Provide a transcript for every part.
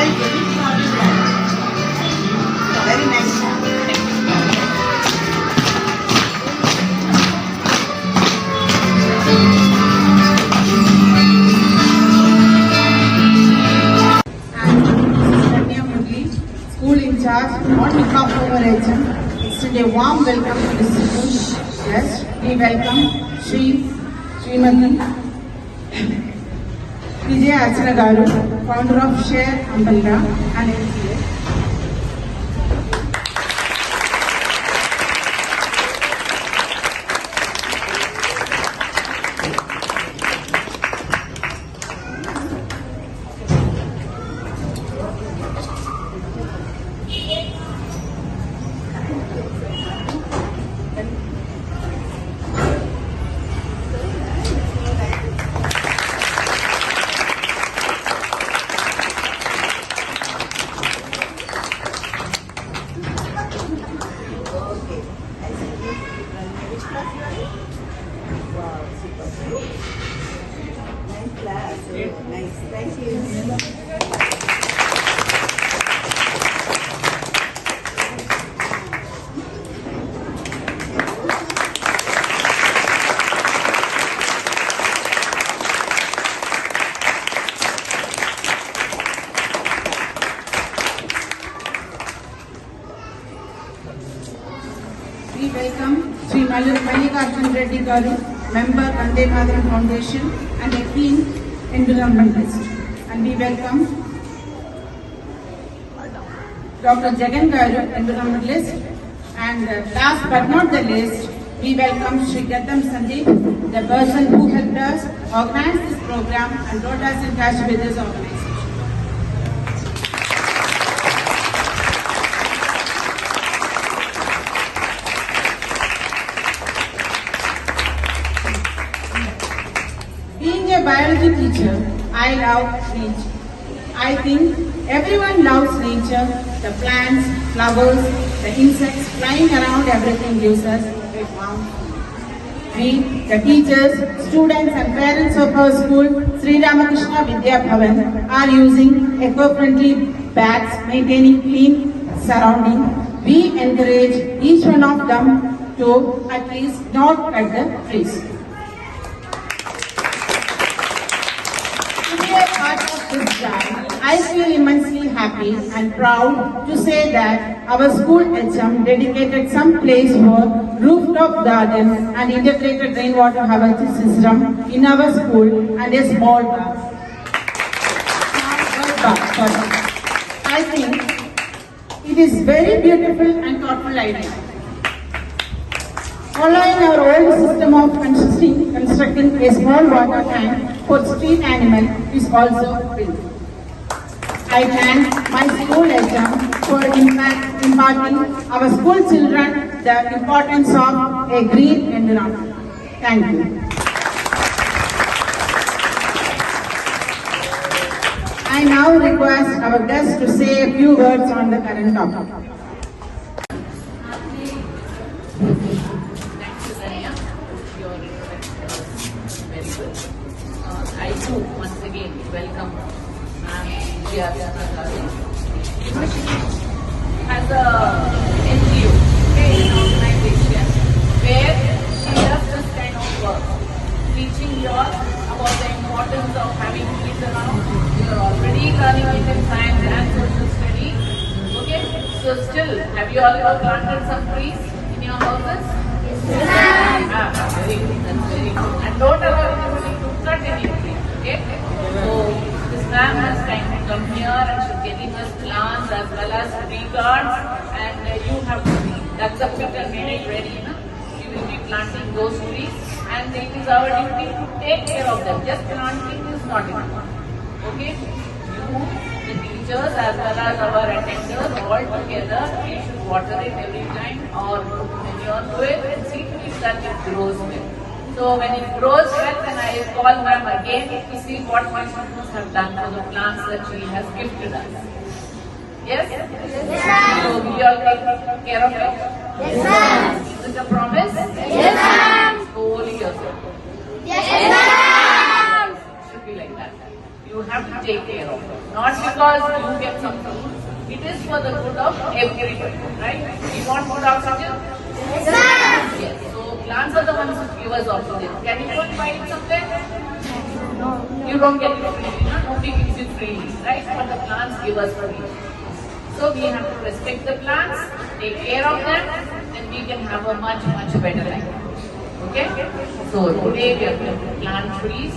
Very nice. School in charge on behalf of our HM, extend a warm welcome to the school. Yes, we welcome Srimati Vijay Archana Garu, founder of Share Umbrella and MCA. Nice, thank you. We welcome Sri Mallikarjun Reddy Garu, member Vande Mataram Foundation and a keen environmentalist. And we welcome Dr. Jagan Garu, environmentalist. And last but not the least, we welcome Sri Gaddam Sandeep, the person who helped us organize this program and brought us in touch with this organization. Being a biology teacher, I love nature. I think everyone loves nature. The plants, flowers, the insects flying around, everything gives us a warm feeling. We, the teachers, students and parents of our school, Sri Ramakrishna Vidya Bhavan, are using eco-friendly bags, maintaining clean surrounding. We encourage each one of them to at least not cut the trees. I feel immensely happy and proud to say that our school HM dedicated some place for rooftop garden and integrated rainwater harvesting system in our school and a small bar. I think it is very beautiful and thoughtful idea. Following our old system of constructing a small water tank for street animal is also built. I thank my school HM for imparting our school children the importance of a green environment. Thank you. I now request our guests to say a few words on the current topic. I too once again welcome as a NGO, an organization where she does this kind of work, teaching you all about the importance of having trees around. You are already learning it in science and social studies. Okay, so still, have you all ever planted some trees in your houses? Yes. Very good. That's very good. And don't allow anybody to cut any tree. Okay, so this ma'am has time to come here and she's getting us plants as well as tree guards, and you have to be. That's the pit and made it ready. No? She will be planting those trees, and it is our duty to take care of them. Just planting is not enough. Okay, you, the teachers as well as our attenders, all together, we should water it every time or put manure to it and see to it that it grows well. So when it grows well, then I call ma'am again to see what my students have done for the plants that she has gifted us. Yes? Yes, ma'am. So we all take care of it? Yes, ma'am. Is it a promise? Yes, ma'am. Slowly yourself. Yes, ma'am. Should be like that. that. You have to take care of it. Not because you get some food. It is for the good of everybody, right? You want more oxygen? Yes. So plants are the ones who give us oxygen. Can you go and buy it somewhere? You don't get it freely, no? Nobody gives you freely, right? But the plants give us freely. So we have to respect the plants, take care of them, and we can have a much, much better life. Okay? So today we are going to plant trees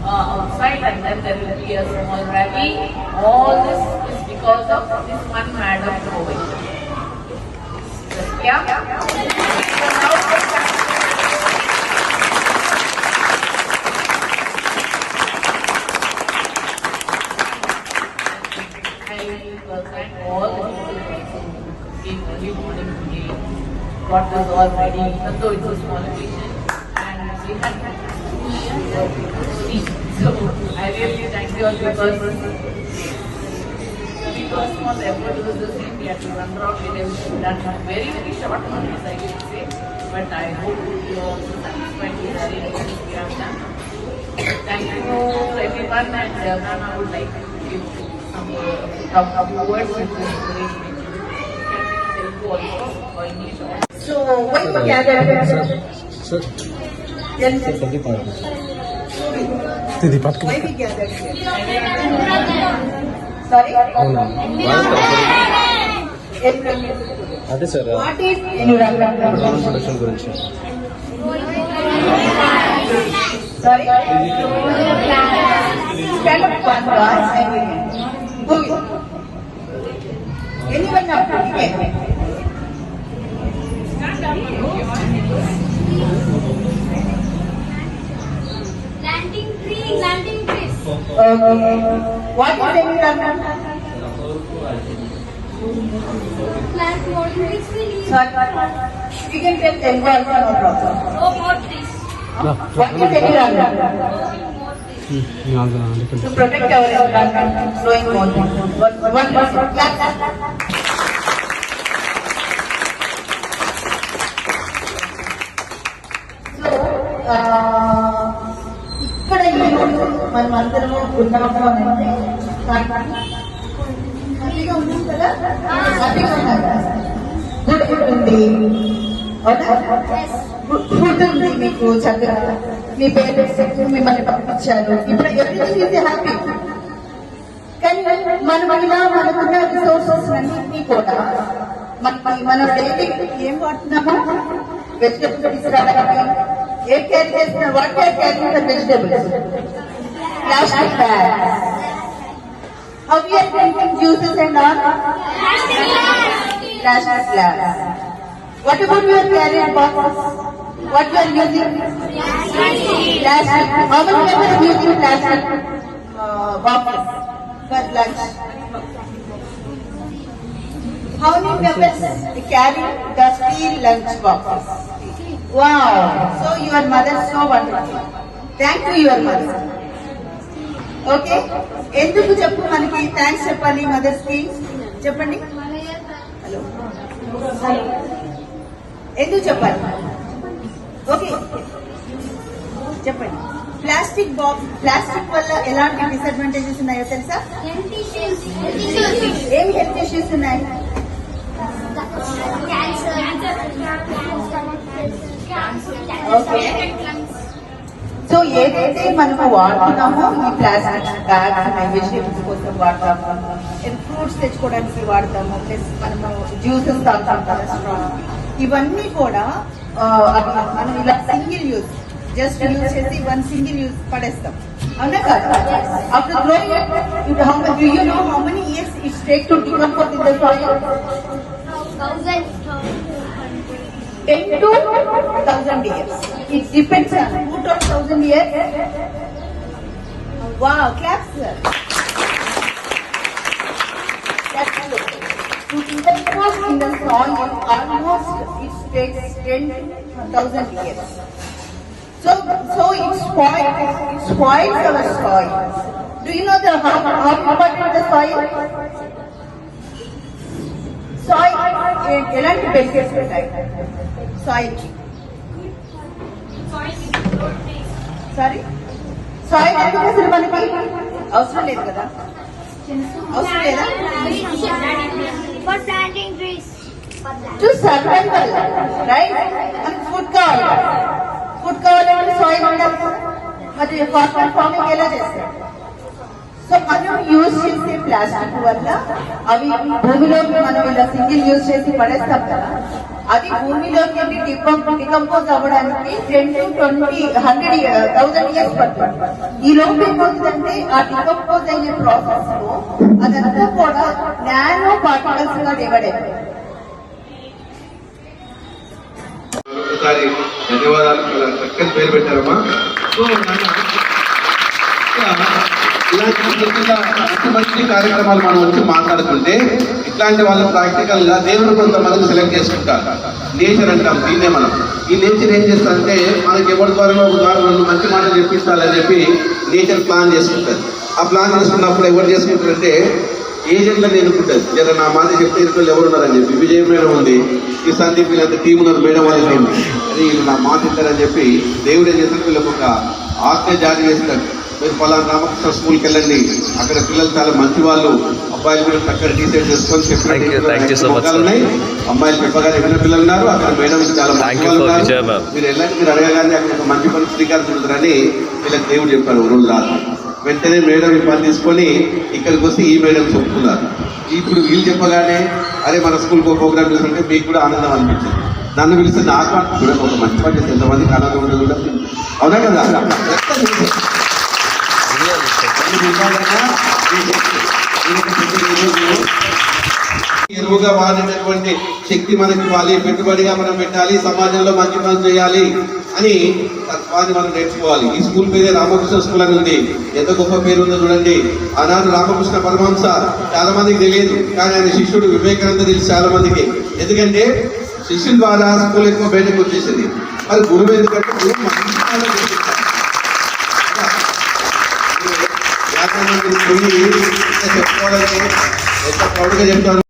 outside, and then there will be a small rally. All this is because of this one madam over here. Yeah? Thank all the people who came early morning today, got this all ready, even though it's a small occasion, and we had so I really thank you all because small effort was the same. We had to run around with everything done very, very short notice, I should say, but I hope you are also satisfied with the arrangements we have done. Thank you to everyone, and ma'am, I would like to give some words with this arrangement. Can Telugu also or English also? So, why we gathered here? Sir, Yes, sir. ఇది పట్టుకు Why we gathered here? Sorry? అవునా అదే sir What is environment? Production గురించి Sorry? Stand up one guy and who? Anyone up to Planting trees. Okay. What is environment? Plant more trees we need. Sorry. We can take environment, no problem. Grow more trees. What is environment? More trees. To protect our environment, growing more. One person. Clap. So, ఇక్కడ ఈరోజు మనం అందరము ఉన్నాము అని అంటే హ్యాపీగా ఉన్నాం కదా, హ్యాపీగా ఉన్నారు కదా, గుడ్ ఫుడ్ ఉంది, ఫుడ్ ఉంది మీకు చక్కగా, మీ పేరెంట్స్ మిమ్మల్ని పంపించారు, ఇప్పుడు ఎవ్రీథింగ్ ఈజ్ హ్యాపీ. కానీ మనం ఇలా మనకున్న రిసోర్సెస్ అన్నింటినీ కూడా మనం డైలీ ఏం వాడుతున్నామో వెజిటబుల్స్ తీసుకురావడానికి ఏం క్యారీ చేస్తున్నా, what carry vegetables, plastic bags. How we are drinking juices and all plastic glass. What about your carrier box? What you are using? Plastic. How many people are using plastic boxes for lunch? How many members carry the steel lunch boxes? Wow! So your mother is so wonderful. Thank you, your mother. Okay? ఎందుకు చెప్పు మనకి thanks చెప్పాలి mothers కి? చెప్పండి. ఎందుకు చెప్పాలి? Okay చెప్పండి. Plastic వల్ల ఎలాంటి డిసడ్వాంటేజెస్ ఉన్నాయో తెలుసా? ఏమి హెల్త్ ఇష్యూస్ ఉన్నాయి? ఓకే. సో ఏదైతే మనము వాడుతున్నామో ఈ ప్లాస్టిక్ బ్యాగ్స్ వెజిటేబుల్స్ కోసం వాడతాము, ఫ్రూట్స్ తెచ్చుకోవడానికి వాడతాము, ప్లస్ మనము జ్యూసెస్ తాగుతాం కదా, ఇవన్నీ కూడా మనం ఇలా సింగిల్ యూజ్ జస్ట్ యూజ్ చేసి వన్ సింగిల్ యూజ్ పడేస్తాం, అవునా కాదు? After growing you know how many years it's take to decompose in the soil? 10 to 1000 years. It depends on who told 1000 years. Wow, claps, sir. That's good. To decompose in the soil, almost it takes 10,000 years. So it spoils our soil. Do you know how important the soil? Soil, elanti benefits ఉంటాయి soil ki? Sorry? Soil ఎందుకు అసలు మనకి అవసరం లేదు కదా, అవసరం లేదా? For planting trees. To survival, right? మనకి ఫుడ్ కావాలి, ఫుడ్ కావాలంటే సాయిల్ ఉండాలి. మరి ఫార్మింగ్ ఎలా చేస్తారు? సో మనం యూజ్ చేసే ప్లాస్టిక్ వల్ల అవి భూమిలోకి మనం ఇలా సింగిల్ యూజ్ చేసి పడేస్తాం కదా, అది భూమిలోకి వెళ్ళి డికంపోజ్ అవ్వడానికి 10 to 100,000 ఇయర్స్ పడుతుంది. ఈ లోపు ఏమవుతుందంటే ఆ డికంపోజ్ అయ్యే ప్రాసెస్ లో అదంతా కూడా నానో పార్టికల్స్ గా డివైడ్ అయిపోయింది. ఒకసారి ధన్యవాదాలు, చాలా చక్కని పేరు పెట్టారమ్మా. సో ఇలాంటి మంచి మంచి కార్యక్రమాలు మనం వచ్చి మాట్లాడుతుంటే ఇట్లాంటి వాళ్ళు ప్రాక్టికల్ గా దేవుడు కొంతమందిని సెలెక్ట్ చేసుకుంటారు. నేచర్ అంటాం దీన్నే మనం. ఈ నేచర్ ఏం చేస్తారంటే మనకి ఎవరి ద్వారా రెండు మంచి మాటలు చెప్పించాలని చెప్పి నేచర్ ప్లాన్ చేసుకుంటారు. ఆ ప్లాన్ చేసుకున్నప్పుడు ఎవరు చేసుకుంటారంటే ఏజెంట్లను ఎన్నుకుంటారు. లేదా నా మాట చెప్తే ఇరుకలు ఎవరు ఉన్నారని చెప్పి విజయ మేడం ఉంది, ఈ సందీప్ వీళ్ళంతా టీం ఉన్నారు, మేడం వాళ్ళ టీం, అది వీళ్ళు నా మాట ఇస్తారని చెప్పి దేవుడు ఏం చేస్తారు, వీళ్ళకి ఒక ఆజ్ఞ జారీ చేస్తారు. మీరు పలానా రామకృష్ణ స్కూల్కి వెళ్ళండి, అక్కడ పిల్లలు చాలా మంచి వాళ్ళు, అబ్బాయిలు కూడా చక్కగా డీసెంట్ చేసుకొని చెప్పినట్టు ఉన్నాయి, అమ్మాయిలు చెప్పగానే విన్న పిల్లలు ఉన్నారు, అక్కడ మేడం చాలా మంచి వాళ్ళు ఉన్నారు, మీరు వెళ్ళండి, మీరు అడగగానే అక్కడ ఒక మంచి పని శ్రీకారం చుడతారని వీళ్ళకి దేవుడు చెప్పారు రోజు రాత్రి. వెంటనే మేడం ఈ పని తీసుకొని ఇక్కడికి వస్తే ఈ మేడం చెప్తున్నారు. ఇప్పుడు వీళ్ళు చెప్పగానే అరే మన స్కూల్కి ఒక ప్రోగ్రామ్ చేస్తుంటే మీకు కూడా ఆనందం అనిపించింది. నన్ను పిలిస్తే నాకు కూడా ఒక మంచి పని చేస్తే ఎంతమందికి ఆనందం ఉండదు కూడా, అవునా కదా? ఎరువుగా వాడినటువంటి శక్తి మనకి ఇవ్వాలి, పెట్టుబడిగా మనం పెట్టాలి, సమాజంలో మంచి పనులు చేయాలి అని తత్వాన్ని మనం నేర్చుకోవాలి. ఈ స్కూల్ పేరే రామకృష్ణ స్కూల్ అని ఉంది. ఎంత గొప్ప పేరు ఉందో చూడండి. ఆనాడు రామకృష్ణ పరమహంస చాలా మందికి తెలియదు, కానీ ఆయన శిష్యుడు వివేకానంద తెలుసు చాలా మందికి. ఎందుకంటే శిష్యుల ద్వారా స్కూల్ ఎక్కువ బయటకు వచ్చేసింది. మరి గురువు ఎందుకంటే గురువు మంచి చెప్పుకోవాలంటే ఎంత ప్రౌడ్గా చెప్తాను.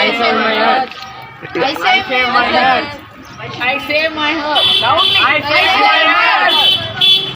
I save my earth. I save my earth. I save my earth.